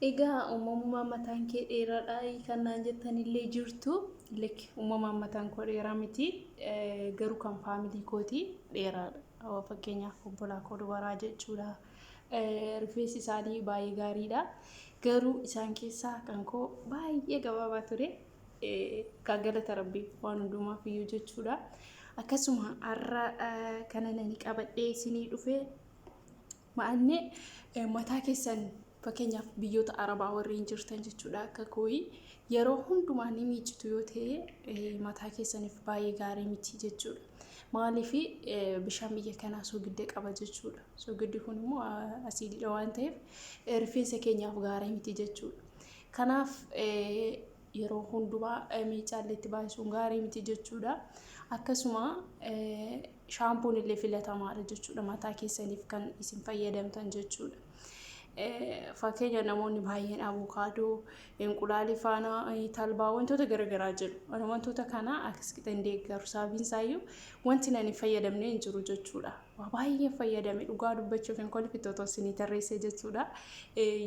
Egaa uumamummaa mataan kee dheeraadha kan naan jettanillee jirtu uumamummaa mataan koo dheeraa miti garuu kan faamilii kooti dheeraadha fakkeenyaaf obbolaa koo dubaraa jechuudha rifeensi isaanii baay'ee gaariidha garuu isaan keessaa kan koo baay'ee gabaabaa ture galata rabbii waan hundumaaf iyyuu jechuudha akkasuma har'a kana nani qabadhee isinii dhufe ma'anne mataa keessan fakkeenyaaf biyyoota arabaa warreen jirtan jechuudha akka kooyi yeroo hundumaa ni miicitu yoo ta'e mataa keessaniif baay'ee gaarii miti jechuudha. Maaliif bishaan biyya kanaa soogidda qaba jechuudha. Soogiddi kun immoo asiididha waan ta'eef rifeensa keenyaaf gaarii miti jechuudha. Kanaaf yeroo hundumaa miicaalleetti baay'isuun gaarii miti jechuudha. Akkasuma shaampuun illee filatamaadha jechuudha mataa keessaniif kan isin fayyadamtan jechuudha. Fakkeenya namoonni baay'een abukaadoo, inqulaalii faana, talbaa wantoota garaagaraa jedhu. Wantoota kana akkasitti hin deeggaru sababiin isaayyuu wanti nani fayyadamne hin jiru jechuudha. Waa baay'ee fayyadame dhugaa dubbachuuf hin kolfittoota isinii tarreessee jechuudha.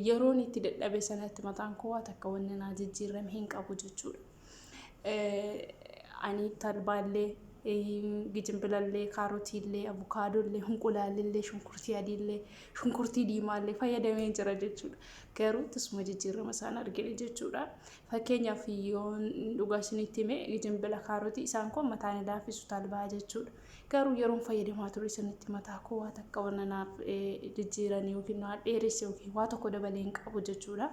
Yeroon itti dadhabe sanatti mataan koo waan akka wanni naa jijjiirame hin qabu jechuudha. Ani talbaallee gijimbilallee kaarotiillee abukaadollee inqulaalillee shunkurtii adiillee shunkurtii diimaallee fayyadamee jira jechuudha. Garuu tasuma jijjiirama isaan argine jechuudha. Fakkeenyaaf yoo dhugaa isinitti hime gijimbila kaarotii isaan kun mataan laafisu talbaa jechuudha. Garuu yeroon fayyadamaa ture sanitti mataa koo waan akka wanna naaf jijjiiran yookiin waan dheeresse yookiin waan tokko dabalee hin qabu jechuudha.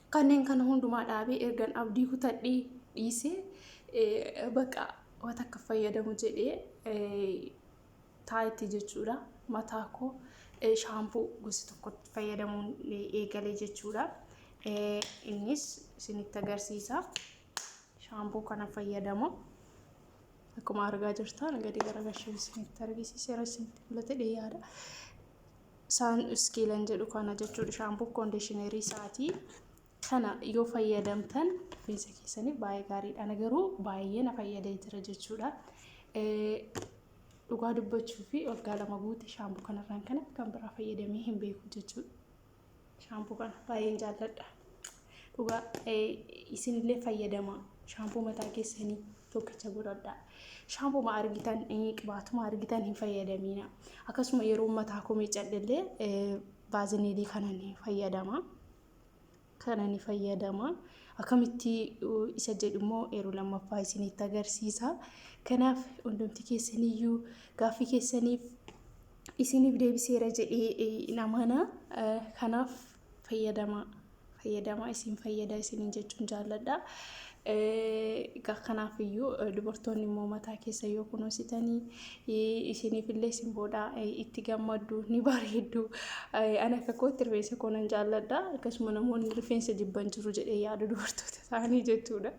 Kanneen kana hundumaa dhaabee ergan abdii kutadhee dhiisee bakka waan akka fayyadamu jedhee taayitii jechuudha mataa koo shaampuu gosa tokkotti fayyadamuun eegalee jechuudha. Innis isinitti agarsiisa shaampuu kana fayyadamu akkuma argaa jirtan gadi garagalchee isinitti agarsiiseera isinitti mul'ate dhiyaadha. Saan iskiilan jedhu kana jechuudha shaampuu koondishinerii isaatii. Kana yoo fayyadamtan rifeensa keessaniif baay'ee gaariidha. Garuu baay'ee na fayyadee jira jechuudha. Dhugaa dubbachuu fi waggaa lama guutuu shaampuu kanarraan kan biraa fayyadamee hin beeku jechuudha. Shaampuu kana baay'een jaalladha. Dhugaa isinillee fayyadama. Shaampuu mataa keessanii tokkicha godhadhaa. Shaampuu ma argitan qibaatuma argitan hin fayyadamina. Akkasuma yeroo mataa koo miicadhillee baaziliinii kana ni fayyadama. Kana ni fayyadama. Akkamitti isa jedhumoo yeroo lammaffaa isinitti agarsiisa. Kanaaf hundumti keessaniyyuu gaaffii keessaniif isiniif deebiseera jedhee namana. Kanaaf fayyadama isin fayyada isiniin jechuun jaalladha. Kanaaf iyyuu dubartoonni immoo mataa keessa yoo kunuunsitanii isiniif illee simboodha itti gammaddu ni bareeddu. Ana akka kootti rifeensa koo nan jaalladha. Akkasuma namoonni rifeensa jibban jiru jedhee yaadu dubartoota ta'anii jechuudha.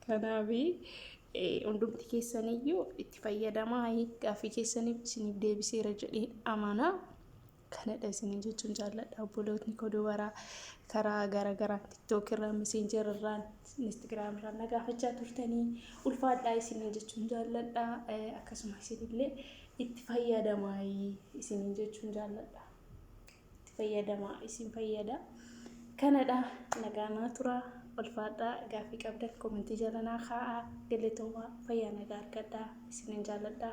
Kanaaf hundumti keessaniyyuu itti fayyadamaa gaaffii keessaniif isiniif deebiseera jedhee amana. Kanadha isiniin jechuun jaalladha. Obbolootni koo dubaraa karaa garaagaraa TikTok irraa, Messenger irraa, Instagram irraa na gaafachaa turtanii ulfaadhaa isiniin jechuun jaalladha. Akkasuma isinillee itti fayyadamaa isiniin jechuun jaalladha. Itti fayyadamaa isin fayyada. Kanadha nagaanaa tura ulfaadhaa gaaffii qabdan komentii jala naa kaa'aa galatooma fayyaa nagaa argadhaa isiniin jaalladha.